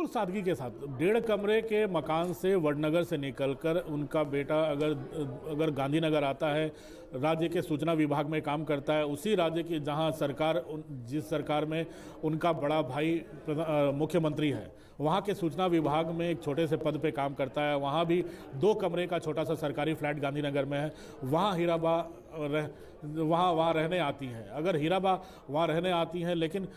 बिल्कुल सादगी के साथ 1.5 कमरे के मकान से वडनगर से निकलकर उनका बेटा अगर गांधीनगर आता है, राज्य के सूचना विभाग में काम करता है, उसी राज्य की जहां जिस सरकार में उनका बड़ा भाई मुख्यमंत्री है, वहां के सूचना विभाग में एक छोटे से पद पे काम करता है, वहां भी 2 कमरे का छोटा सा सरकारी फ्लैट गांधीनगर में है, वहां हीराबा वहाँ रहने आती हैं। अगर हीराबा वहाँ रहने आती हैं, लेकिन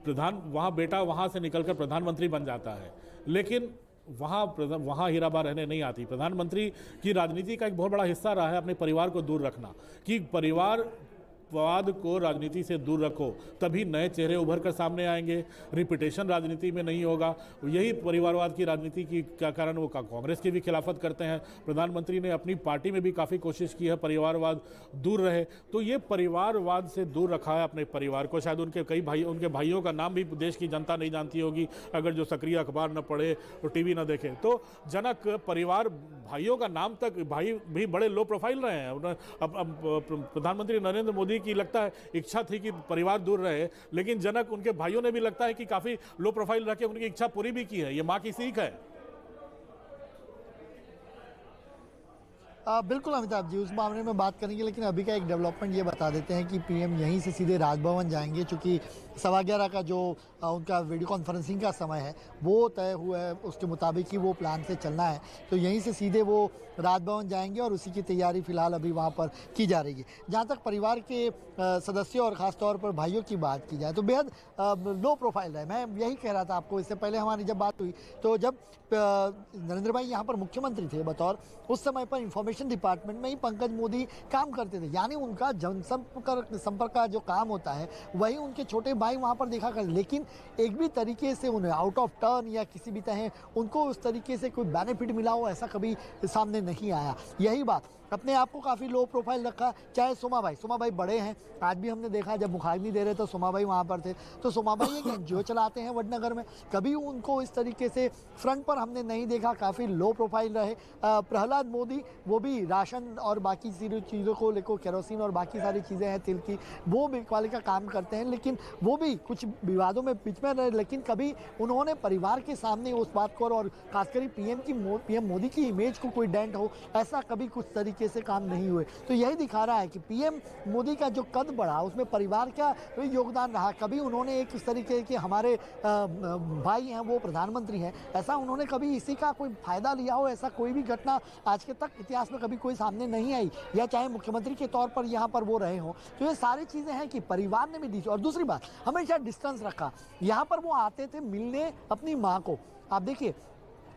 वहाँ बेटा वहाँ से निकलकर प्रधानमंत्री बन जाता है, लेकिन वहाँ हीराबा रहने नहीं आती। प्रधानमंत्री की राजनीति का एक बहुत बड़ा हिस्सा रहा है अपने परिवार को दूर रखना, कि परिवारवाद को राजनीति से दूर रखो, तभी नए चेहरे उभर कर सामने आएंगे, रिपीटेशन राजनीति में नहीं होगा। यही परिवारवाद की राजनीति की क्या कारण वो कांग्रेस की भी खिलाफत करते हैं। प्रधानमंत्री ने अपनी पार्टी में भी काफ़ी कोशिश की है परिवारवाद दूर रहे, तो ये परिवारवाद से दूर रखा है अपने परिवार को। शायद उनके भाइयों का नाम भी देश की जनता नहीं जानती होगी, अगर जो सक्रिय अखबार न पढ़े और टीवी न देखे। तो जनक परिवार भाइयों का नाम तक, भाई भी बड़े लो प्रोफाइल रहे हैं। प्रधानमंत्री नरेंद्र मोदी की लगता है इच्छा थी कि परिवार दूर रहे, लेकिन जनक उनके भाइयों ने भी लगता है कि काफी लो प्रोफाइल रख के उनकी इच्छा पूरी भी की है। ये मां की सीख है। बिल्कुल अमिताभ जी, उस मामले में बात करेंगे, लेकिन अभी का एक डेवलपमेंट ये बता देते हैं कि पीएम यहीं से सीधे राजभवन जाएंगे, क्योंकि 11:15 का जो उनका वीडियो कॉन्फ्रेंसिंग का समय है वो तय हुआ है, उसके मुताबिक ही वो प्लान से चलना है। तो यहीं से सीधे वो राजभवन जाएंगे और उसी की तैयारी फिलहाल अभी वहाँ पर की जा रही है। जहाँ तक परिवार के सदस्यों और ख़ासतौर पर भाइयों की बात की जाए तो बेहद लो प्रोफाइल है। मैं यही कह रहा था आपको, इससे पहले हमारी जब बात हुई तो जब नरेंद्र भाई यहाँ पर मुख्यमंत्री थे बतौर, उस समय पर इंफॉर्मेशन डिपार्टमेंट में ही पंकज मोदी काम करते थे, यानी उनका जनसंपर्क का जो काम होता है वही उनके छोटे भाई वहाँ पर देखा कर। लेकिन एक भी तरीके से उन्हें आउट ऑफ टर्न या किसी भी तरह उनको उस तरीके से कोई बेनिफिट मिला हो, ऐसा कभी सामने नहीं आया। यही बात अपने आप को काफ़ी लो प्रोफाइल रखा। चाहे सोमा भाई बड़े हैं, आज भी हमने देखा जब मुखाग्नि दे रहे तो सोमा भाई वहाँ पर थे। तो सोमा भाई एक एनजीओ चलाते हैं वडनगर में, कभी उनको इस तरीके से फ्रंट पर हमने नहीं देखा, काफ़ी लो प्रोफाइल रहे। प्रहलाद मोदी वो भी राशन और बाकी चीज़ों को लेकर, केरोसिन और बाकी सारी चीज़ें हैं तिल की, वो बिकवाली का काम करते हैं, लेकिन वो भी कुछ विवादों में बीच में रहे। लेकिन कभी उन्होंने परिवार के सामने उस बात को, और खासकर पीएम मोदी की इमेज को कोई डेंट हो, ऐसा कभी कुछ तरीके से काम नहीं हुए। तो यही दिखा रहा है कि पीएम मोदी का जो कद बढ़ा उसमें परिवार का योगदान रहा। कभी उन्होंने एक इस तरीके के हमारे भाई हैं वो प्रधानमंत्री हैं, ऐसा उन्होंने कभी इसी का कोई फायदा लिया हो, ऐसा कोई भी घटना आज के तक इतिहास में कभी कोई सामने नहीं आई, या चाहे मुख्यमंत्री के तौर पर यहाँ पर वो रहे हों। तो ये सारी चीज़ें हैं कि परिवार ने भी दी। और दूसरी बात, हमेशा डिस्टेंस रखा। यहाँ पर वो आते थे मिलने अपनी माँ को। आप देखिए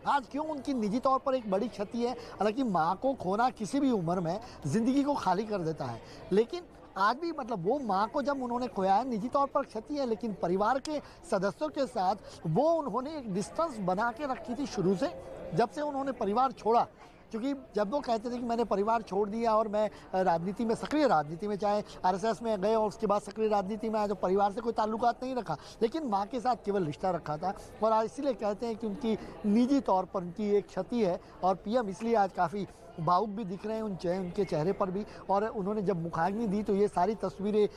आज क्यों उनकी निजी तौर पर एक बड़ी क्षति है। हालांकि माँ को खोना किसी भी उम्र में ज़िंदगी को खाली कर देता है, लेकिन आज भी मतलब वो माँ को जब उन्होंने खोया है, निजी तौर पर क्षति है, लेकिन परिवार के सदस्यों के साथ वो उन्होंने एक डिस्टेंस बना के रखी थी शुरू से, जब से उन्होंने परिवार छोड़ा। क्योंकि जब वो कहते थे कि मैंने परिवार छोड़ दिया और मैं राजनीति में, सक्रिय राजनीति में, चाहे आरएसएस में गए और उसके बाद सक्रिय राजनीति में आए, तो परिवार से कोई ताल्लुकात नहीं रखा, लेकिन माँ के साथ केवल रिश्ता रखा था। और आज इसीलिए कहते हैं कि उनकी निजी तौर पर उनकी एक क्षति है। और पीएम इसलिए आज काफ़ी भावुक भी दिख रहे हैं उनके चेहरे पर भी। और उन्होंने जब मुखाग्नि दी तो ये सारी तस्वीरें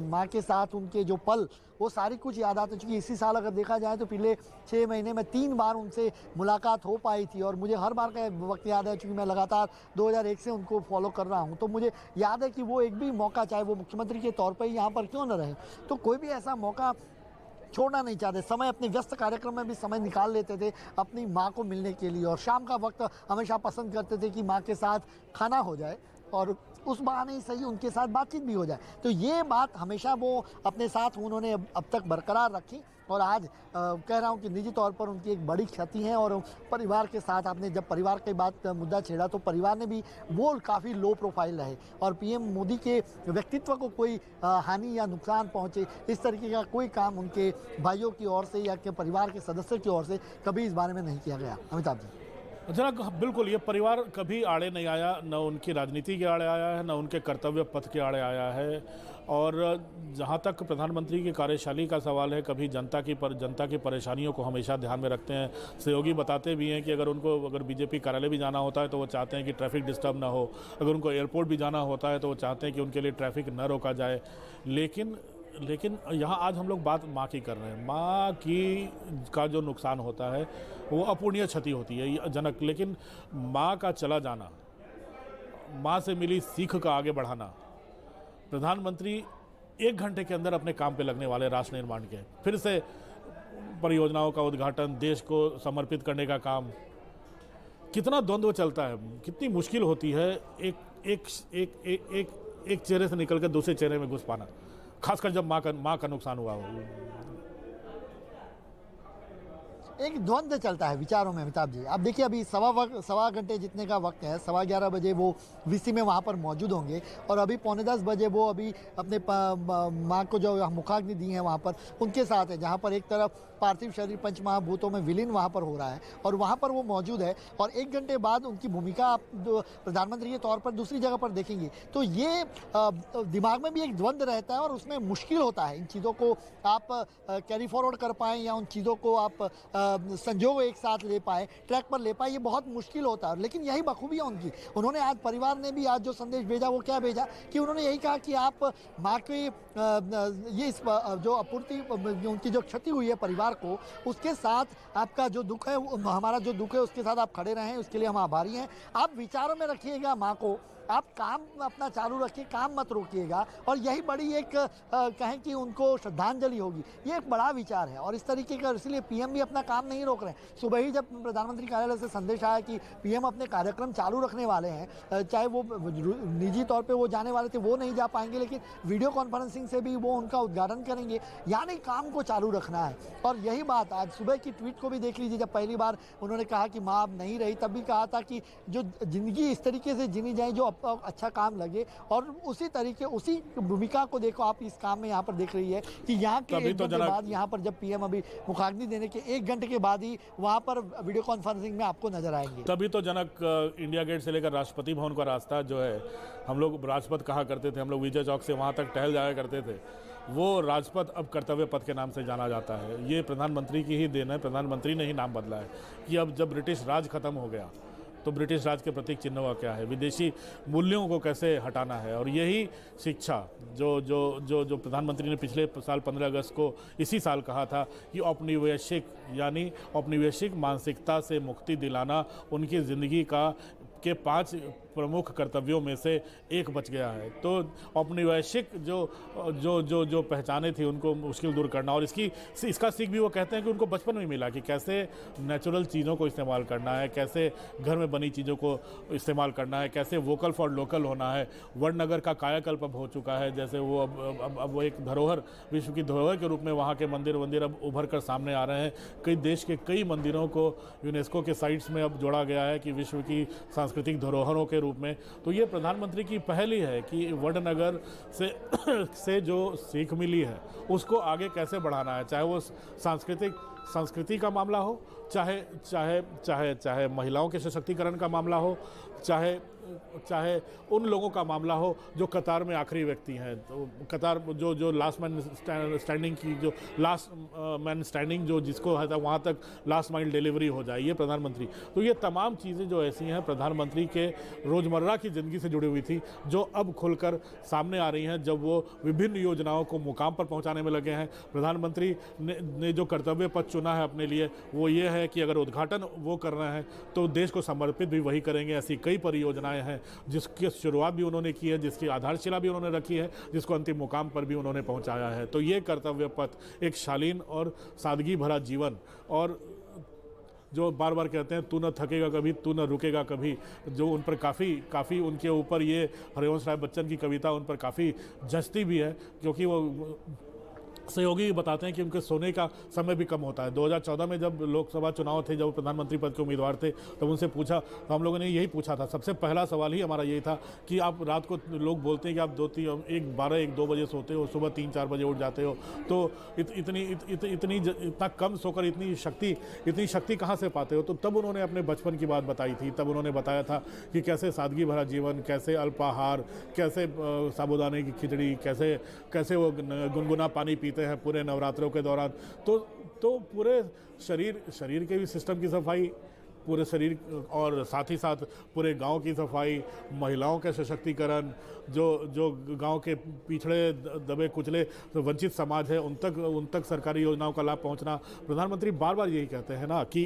माँ के साथ उनके जो पल, वो सारी कुछ याद आते। चूँकि इसी साल अगर देखा जाए तो पिछले 6 महीने में 3 बार उनसे मुलाकात हो पाई थी, और मुझे हर बार का वक्त याद है, चूँकि मैं लगातार 2001 से उनको फॉलो कर रहा हूँ, तो मुझे याद है कि वो एक भी मौका, चाहे वो मुख्यमंत्री के तौर पर ही यहाँ पर क्यों न रहे, तो कोई भी ऐसा मौका छोड़ना नहीं चाहते। समय अपने व्यस्त कार्यक्रम में भी समय निकाल लेते थे अपनी माँ को मिलने के लिए, और शाम का वक्त हमेशा पसंद करते थे कि माँ के साथ खाना हो जाए और उस बहाने ही सही उनके साथ बातचीत भी हो जाए। तो ये बात हमेशा वो अपने साथ उन्होंने अब तक बरकरार रखी। और आज कह रहा हूँ कि निजी तौर पर उनकी एक बड़ी क्षति है। और परिवार के साथ आपने जब परिवार की बात मुद्दा छेड़ा तो परिवार ने भी वो काफ़ी लो प्रोफाइल रहे, और पीएम मोदी के व्यक्तित्व को कोई हानि या नुकसान पहुँचे, इस तरीके का कोई काम उनके भाइयों की ओर से या के परिवार के सदस्यों की ओर से कभी इस बारे में नहीं किया गया। अमिताभ जी। जरा बिल्कुल, ये परिवार कभी आड़े नहीं आया, न उनकी राजनीति के आड़े आया है, न उनके कर्तव्य पथ के आड़े आया है। और जहाँ तक प्रधानमंत्री की कार्यशैली का सवाल है, कभी जनता की परेशानियों को हमेशा ध्यान में रखते हैं। सहयोगी बताते भी हैं कि अगर बीजेपी कार्यालय भी जाना होता है तो वो चाहते हैं कि ट्रैफिक डिस्टर्ब ना हो, अगर उनको एयरपोर्ट भी जाना होता है तो वो चाहते हैं कि उनके लिए ट्रैफिक न रोका जाए। लेकिन लेकिन यहाँ आज हम लोग बात माँ की कर रहे हैं। माँ की का जो नुकसान होता है वो अपूर्णीय क्षति होती है ये जनक, लेकिन माँ का चला जाना, माँ से मिली सीख का आगे बढ़ाना, प्रधानमंत्री 1 घंटे के अंदर अपने काम पे लगने वाले राष्ट्र निर्माण के, फिर से परियोजनाओं का उद्घाटन, देश को समर्पित करने का काम, कितना द्वंद्व चलता है, कितनी मुश्किल होती है एक एक एक एक एक, एक चेहरे से निकल कर दूसरे चेहरे में घुस पाना, खासकर जब माँ का नुकसान हुआ हो। एक द्वंद्व चलता है विचारों में अमिताभ जी। आप देखिए अभी सवा घंटे जितने का वक्त है, 11:15 बजे वो वीसी में वहाँ पर मौजूद होंगे और अभी 9:45 बजे वो अभी अपने माँ को जो मुखाग्नि दी है वहाँ पर उनके साथ है, जहाँ पर एक तरफ पार्थिव शरीर पंचमहाभूतों में विलीन वहाँ पर हो रहा है और वहाँ पर वो मौजूद है और 1 घंटे बाद उनकी भूमिका आप प्रधानमंत्री के तौर पर दूसरी जगह पर देखेंगे। तो ये दिमाग में भी एक द्वंद्व रहता है और उसमें मुश्किल होता है इन चीज़ों को आप कैरी फॉरवर्ड कर पाएँ या उन चीज़ों को आप संजोग एक साथ ले पाए, ट्रैक पर ले पाए, ये बहुत मुश्किल होता है। लेकिन यही बखूबी है उनकी। उन्होंने आज परिवार ने भी आज जो संदेश भेजा वो क्या भेजा कि उन्होंने यही कहा कि आप माँ की ये इस जो आपूर्ति उनकी जो क्षति हुई है परिवार को, उसके साथ आपका जो दुख है, हमारा जो दुख है उसके साथ आप खड़े रहें, उसके लिए हम आभारी हैं। आप विचारों में रखिएगा माँ को, आप काम अपना चालू रखिए, काम मत रोकिएगा और यही बड़ी एक कहें कि उनको श्रद्धांजलि होगी। ये एक बड़ा विचार है और इस तरीके का, इसलिए पीएम भी अपना काम नहीं रोक रहे हैं। सुबह ही जब प्रधानमंत्री कार्यालय से संदेश आया कि पीएम अपने कार्यक्रम चालू रखने वाले हैं, चाहे वो निजी तौर पे वो जाने वाले थे वो नहीं जा पाएंगे, लेकिन वीडियो कॉन्फ्रेंसिंग से भी वो उनका उद्घाटन करेंगे, यानी काम को चालू रखना है। और यही बात आज सुबह की ट्वीट को भी देख लीजिए, जब पहली बार उन्होंने कहा कि माँ अब नहीं रही, तब भी कहा था कि जो जिंदगी इस तरीके से जिनी जाए जो अच्छा काम लगे और उसी तरीके उसी भूमिका को देखो आप इस काम में यहाँ पर देख रही है कि यहाँ के 1 घंटे बाद यहाँ पर जब पीएम अभी मुखाग्नि देने के 1 घंटे के बाद ही वहाँ पर वीडियो कॉन्फ्रेंसिंग में आपको नजर आएंगे। तभी तो जनक इंडिया गेट से लेकर राष्ट्रपति भवन का रास्ता जो है, हम लोग राजपथ कहा करते थे, हम लोग विजय चौक से वहाँ तक टहल जाया करते थे, वो राजपथ अब कर्तव्य पथ के नाम से जाना जाता है। ये प्रधानमंत्री की ही देन है, प्रधानमंत्री ने ही नाम बदला है कि अब जब ब्रिटिश राज खत्म हो गया तो ब्रिटिश राज के प्रतीक चिन्ह का क्या है, विदेशी मूल्यों को कैसे हटाना है। और यही शिक्षा जो जो जो जो प्रधानमंत्री ने पिछले साल 15 अगस्त को इसी साल कहा था कि औपनिवेशिक यानी औपनिवेशिक मानसिकता से मुक्ति दिलाना उनकी ज़िंदगी का के 5 प्रमुख कर्तव्यों में से एक बच गया है। तो औपनिवेशिक जो जो जो जो पहचाने थी उनको मुश्किल दूर करना, और इसका सीख भी वो कहते हैं कि उनको बचपन में मिला कि कैसे नेचुरल चीज़ों को इस्तेमाल करना है, कैसे घर में बनी चीज़ों को इस्तेमाल करना है, कैसे वोकल फॉर लोकल होना है। वडनगर का कायाकल्प अब हो चुका है, जैसे वो अब वो एक धरोहर, विश्व की धरोहर के रूप में वहाँ के मंदिर अब उभर कर सामने आ रहे हैं। कई देश के कई मंदिरों को यूनेस्को के साइट्स में अब जोड़ा गया है कि विश्व की सांस्कृतिक धरोहरों के रूप में। तो ये प्रधानमंत्री की पहल ही है कि वडनगर से जो सीख मिली है उसको आगे कैसे बढ़ाना है, चाहे वो संस्कृति का मामला हो, चाहे चाहे चाहे चाहे महिलाओं के सशक्तिकरण का मामला हो, चाहे उन लोगों का मामला हो जो कतार में आखिरी व्यक्ति हैं। तो कतार जो लास्ट मैन स्टैंडिंग की, जो लास्ट मैन स्टैंडिंग जो जिसको है वहाँ तक लास्ट माइल डिलीवरी हो जाए, ये प्रधानमंत्री। तो ये तमाम चीज़ें जो ऐसी हैं प्रधानमंत्री के रोज़मर्रा की ज़िंदगी से जुड़ी हुई थी, जो अब खुलकर सामने आ रही हैं जब वो विभिन्न योजनाओं को मुकाम पर पहुँचाने में लगे हैं। प्रधानमंत्री ने जो कर्तव्य पथ चुना है अपने लिए वो ये है कि अगर उद्घाटन वो कर रहे हैं तो देश को समर्पित भी वही करेंगे। ऐसी कई परियोजनाएं हैं जिसकी शुरुआत भी उन्होंने की है, जिसकी आधारशिला भी उन्होंने रखी है, जिसको अंतिम मुकाम पर भी उन्होंने पहुंचाया है। तो ये कर्तव्य पथ एक शालीन और सादगी भरा जीवन, और जो बार बार कहते हैं तू न थकेगा कभी, तू न रुकेगा कभी, जो उन पर काफ़ी उनके ऊपर ये हरिवंश राय बच्चन की कविता उन पर काफ़ी जचती भी है, क्योंकि वो सहयोगी बताते हैं कि उनके सोने का समय भी कम होता है। 2014 में जब लोकसभा चुनाव थे, जब प्रधानमंत्री पद के उम्मीदवार थे, तब उनसे पूछा तो हम लोगों ने यही पूछा था, सबसे पहला सवाल ही हमारा यही था कि आप रात को, लोग बोलते हैं कि आप 12-1-2 बजे सोते हो, सुबह 3-4 बजे उठ जाते हो, तो इतना कम सोकर इतनी शक्ति कहाँ से पाते हो। तो तब उन्होंने अपने बचपन की बात बताई थी। तब उन्होंने बताया था कि कैसे सादगी भरा जीवन, कैसे अल्पाहार, कैसे साबूदाने की खिचड़ी, कैसे वो गुनगुना पानी पीते हैं पूरे नवरात्रों के दौरान। तो पूरे शरीर के भी सिस्टम की सफाई, पूरे शरीर और साथ ही साथ पूरे गांव की सफाई, महिलाओं के सशक्तिकरण, जो गांव के पिछड़े दबे कुचले वंचित समाज है उन तक सरकारी योजनाओं का लाभ पहुंचना। प्रधानमंत्री बार बार यही कहते हैं ना कि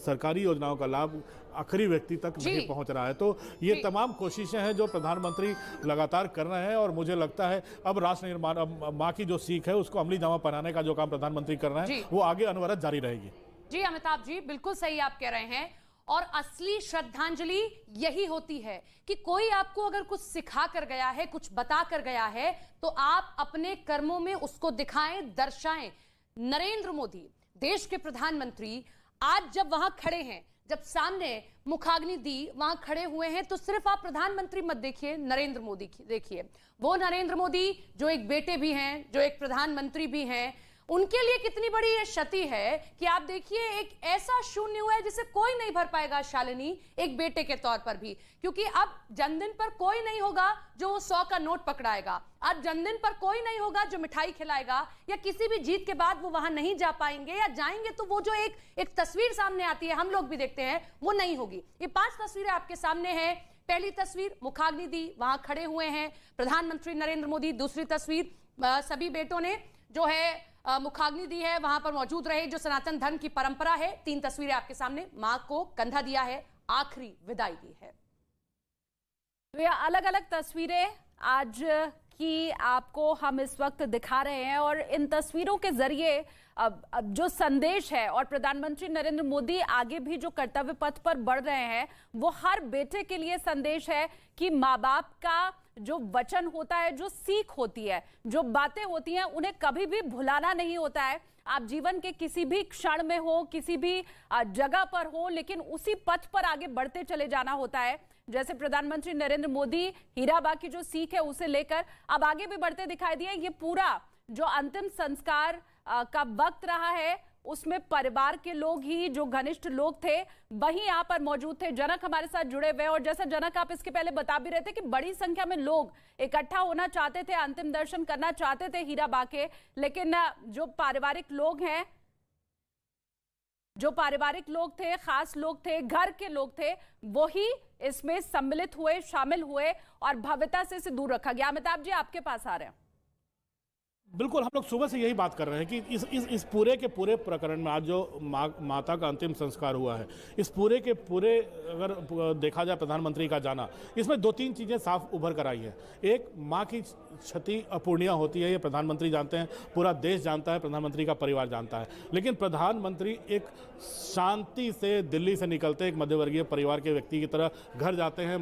सरकारी योजनाओं का लाभ आखिरी व्यक्ति तक नहीं पहुंच रहा है। तो ये तमाम कोशिशें हैं जो प्रधानमंत्री लगातार कर रहे हैं और मुझे लगता है अब राष्ट्र निर्माण, अब माँ की जो सीख है उसको अमली जामा पहनाने का जो काम प्रधानमंत्री कर रहे हैं वो आगे अनवरत जारी रहेगी। जी अमिताभ जी, बिल्कुल सही आप कह रहे हैं। और असली श्रद्धांजलि यही होती है कि कोई आपको अगर कुछ सिखा कर गया है, कुछ बता कर गया है, तो आप अपने कर्मों में उसको दिखाएं, दर्शाएं। नरेंद्र मोदी, देश के प्रधानमंत्री, आज जब वहां खड़े हैं, जब सामने मुखाग्नि दी वहां खड़े हुए हैं, तो सिर्फ आप प्रधानमंत्री मत देखिए, नरेंद्र मोदी देखिए। वो नरेंद्र मोदी जो एक बेटे भी हैं, जो एक प्रधानमंत्री भी हैं, उनके लिए कितनी बड़ी ये क्षति है कि आप देखिए एक ऐसा शून्य हुआ है जिसे कोई नहीं भर पाएगा शालिनी, एक बेटे के तौर पर भी। क्योंकि अब जन्मदिन पर कोई नहीं होगा जो 100 का नोट पकड़ाएगा, अब जन्मदिन पर कोई नहीं होगा जो मिठाई खिलाएगा, या किसी भी जीत के बाद वो वहां नहीं जा पाएंगे, या जाएंगे तो वो जो एक तस्वीर सामने आती है, हम लोग भी देखते हैं, वो नहीं होगी। ये 5 तस्वीरें आपके सामने हैं। पहली तस्वीर मुखाग्नि दी, वहां खड़े हुए हैं प्रधानमंत्री नरेंद्र मोदी। दूसरी तस्वीर सभी बेटों ने जो है मुखाग्नि दी है, वहां पर मौजूद रहे, जो सनातन धर्म की परंपरा है। 3 तस्वीरें आपके सामने, मां को कंधा दिया है, आखिरी विदाई दी है। तो ये अलग अलग तस्वीरें आज की आपको हम इस वक्त दिखा रहे हैं और इन तस्वीरों के जरिए अब जो संदेश है, और प्रधानमंत्री नरेंद्र मोदी आगे भी जो कर्तव्य पथ पर बढ़ रहे हैं, वो हर बेटे के लिए संदेश है कि माँ बाप का जो वचन होता है, जो सीख होती है, जो बातें होती हैं, उन्हें कभी भी भुलाना नहीं होता है। आप जीवन के किसी भी क्षण में हो, किसी भी जगह पर हो, लेकिन उसी पथ पर आगे बढ़ते चले जाना होता है। जैसे प्रधानमंत्री नरेंद्र मोदी हीराबाग की जो सीख है उसे लेकर अब आगे भी बढ़ते दिखाई दिए। ये पूरा जो अंतिम संस्कार का वक्त रहा है, उसमें परिवार के लोग ही, जो घनिष्ठ लोग थे, वही यहाँ पर मौजूद थे। जनक हमारे साथ जुड़े हुए, और जैसा जनक आप इसके पहले बता भी रहे थे कि बड़ी संख्या में लोग इकट्ठा होना चाहते थे, अंतिम दर्शन करना चाहते थे हीराबाग के, लेकिन जो पारिवारिक लोग थे, खास लोग थे, घर के लोग थे, वही इसमें सम्मिलित हुए, शामिल हुए और भव्यता से इसे दूर रखा गया। अमिताभ जी, आपके पास आ रहे हैं। बिल्कुल, हम लोग सुबह से यही बात कर रहे हैं कि इस पूरे के पूरे प्रकरण में आज जो माता का अंतिम संस्कार हुआ है, इस पूरे के पूरे अगर देखा जाए प्रधानमंत्री का जाना, इसमें 2-3 चीज़ें साफ उभर कर आई है। एक, माँ की क्षति अपूर्णीय होती है, ये प्रधानमंत्री जानते हैं, पूरा देश जानता है, प्रधानमंत्री का परिवार जानता है। लेकिन प्रधानमंत्री एक शांति से दिल्ली से निकलते एक मध्यवर्गीय परिवार के व्यक्ति की तरह घर जाते हैं,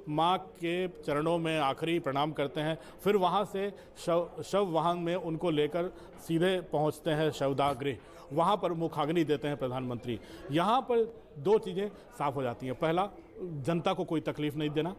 माँ के चरणों में आखिरी प्रणाम करते हैं, फिर वहाँ से शव वाहन में उनको लेकर सीधे पहुँचते हैं शवदाह गृह, वहाँ पर मुखाग्नि देते हैं प्रधानमंत्री। यहाँ पर 2 चीज़ें साफ हो जाती हैं। पहला, जनता को कोई तकलीफ नहीं देना,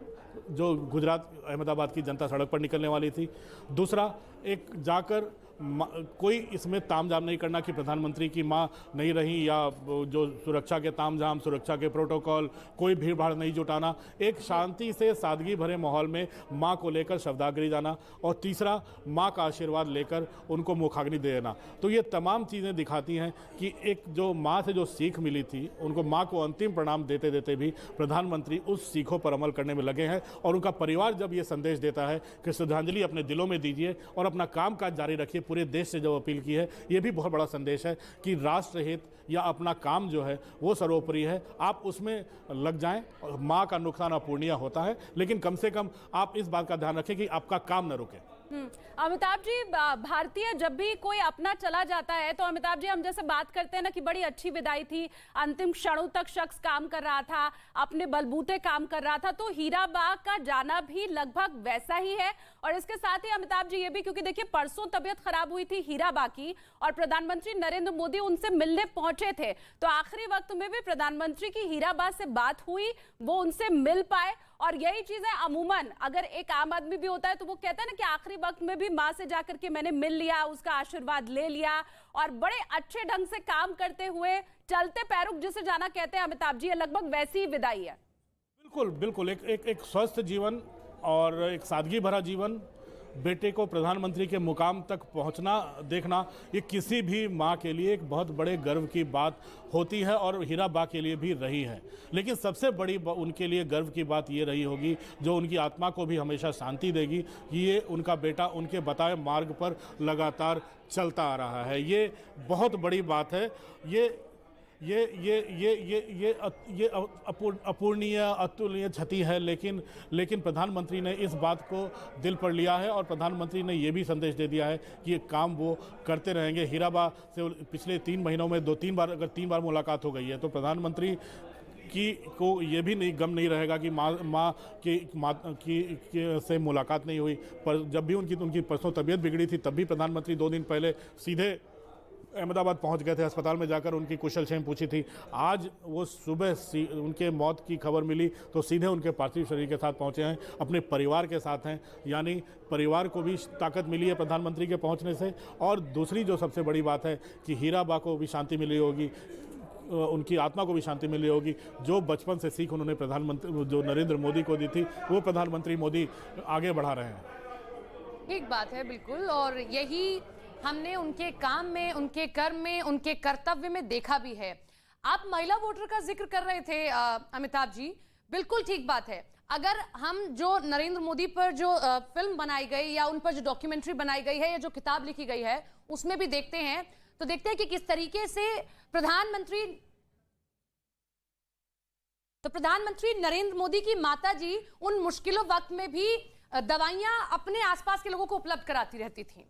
जो गुजरात अहमदाबाद की जनता सड़क पर निकलने वाली थी। दूसरा, एक जाकर कोई इसमें तामझाम नहीं करना कि प्रधानमंत्री की मां नहीं रही, या जो सुरक्षा के तामझाम, सुरक्षा के प्रोटोकॉल, कोई भीड़ भाड़ नहीं जुटाना, एक शांति से सादगी भरे माहौल में मां को लेकर शवदाह जाना। और तीसरा, मां का आशीर्वाद लेकर उनको मुखाग्नि देना। तो ये तमाम चीज़ें दिखाती हैं कि एक जो मां से जो सीख मिली थी, उनको मां को अंतिम प्रणाम देते देते भी प्रधानमंत्री उस सीखों पर अमल करने में लगे हैं। और उनका परिवार जब ये संदेश देता है कि श्रद्धांजलि अपने दिलों में दीजिए और अपना कामकाज जारी रखिए, पूरे देश से जो अपील की है, ये भी बहुत बड़ा संदेश है कि राष्ट्र हित या अपना काम जो है वो सर्वोपरि है, आप उसमें लग जाएं। माँ का नुकसान अपूर्णीय होता है, लेकिन कम से कम आप इस बात का ध्यान रखें कि आपका काम न रुके। अमिताभ जी, भारतीय जब भी कोई अपना चला जाता है, तो अमिताभ जी हम जैसे बात करते हैं ना कि बड़ी अच्छी विदाई थी, अंतिम क्षणों तक शख्स काम कर रहा था, अपने बलबूते काम कर रहा था, तो हीराबाग का जाना भी लगभग वैसा ही है। और इसके साथ ही अमिताभ जी ये भी, क्योंकि देखिए परसों तबीयत खराब हुई थी हीराबाग की और प्रधानमंत्री नरेंद्र मोदी उनसे मिलने पहुंचे थे, तो आखिरी वक्त में भी प्रधानमंत्री की हीराबाग से बात हुई, वो उनसे मिल पाए। और यही चीजें अमूमन अगर एक आम आदमी भी होता है तो वो कहता है ना कि आखिरी वक्त में भी माँ से जाकर के मैंने मिल लिया, उसका आशीर्वाद ले लिया, और बड़े अच्छे ढंग से काम करते हुए चलते पैरुक जिसे जाना कहते हैं अमिताभ जी, लगभग वैसी ही विदाई है। बिल्कुल बिल्कुल, एक स्वस्थ जीवन और एक सादगी भरा जीवन बेटे को प्रधानमंत्री के मुकाम तक पहुंचना देखना, ये किसी भी मां के लिए एक बहुत बड़े गर्व की बात होती है और हीराबा के लिए भी रही है। लेकिन सबसे बड़ी उनके लिए गर्व की बात ये रही होगी, जो उनकी आत्मा को भी हमेशा शांति देगी, कि ये उनका बेटा उनके बताए मार्ग पर लगातार चलता आ रहा है। ये बहुत बड़ी बात है। ये अपूर्णीय अतुलनीय क्षति है, लेकिन प्रधानमंत्री ने इस बात को दिल पर लिया है और प्रधानमंत्री ने ये भी संदेश दे दिया है कि ये काम वो करते रहेंगे। हीराबा से पिछले 3 महीनों में 3 बार मुलाकात हो गई है, तो प्रधानमंत्री को ये भी गम नहीं रहेगा कि माँ की से मुलाकात नहीं हुई। पर जब भी उनकी परसों तबीयत बिगड़ी थी, तब भी प्रधानमंत्री 2 दिन पहले सीधे अहमदाबाद पहुंच गए थे, अस्पताल में जाकर उनकी कुशल क्षेम पूछी थी। आज वो सुबह उनके मौत की खबर मिली तो सीधे उनके पार्थिव शरीर के साथ पहुंचे हैं, अपने परिवार के साथ हैं। यानी परिवार को भी ताकत मिली है प्रधानमंत्री के पहुंचने से। और दूसरी जो सबसे बड़ी बात है कि हीराबा को भी शांति मिली होगी, उनकी आत्मा को भी शांति मिली होगी। जो बचपन से सीख उन्होंने प्रधानमंत्री जो नरेंद्र मोदी को दी थी, वो प्रधानमंत्री मोदी आगे बढ़ा रहे हैं। ठीक बात है, बिल्कुल। और यही हमने उनके काम में, उनके कर्म में, उनके कर्तव्य में देखा भी है। आप महिला वोटर का जिक्र कर रहे थे अमिताभ जी, बिल्कुल ठीक बात है। अगर हम जो नरेंद्र मोदी पर जो फिल्म बनाई गई या उन पर जो डॉक्यूमेंट्री बनाई गई है या जो किताब लिखी गई है, उसमें भी देखते हैं कि किस तरीके से प्रधानमंत्री नरेंद्र मोदी की माता जी उन मुश्किलों वक्त में भी दवाइयां अपने आसपास के लोगों को उपलब्ध कराती रहती थी।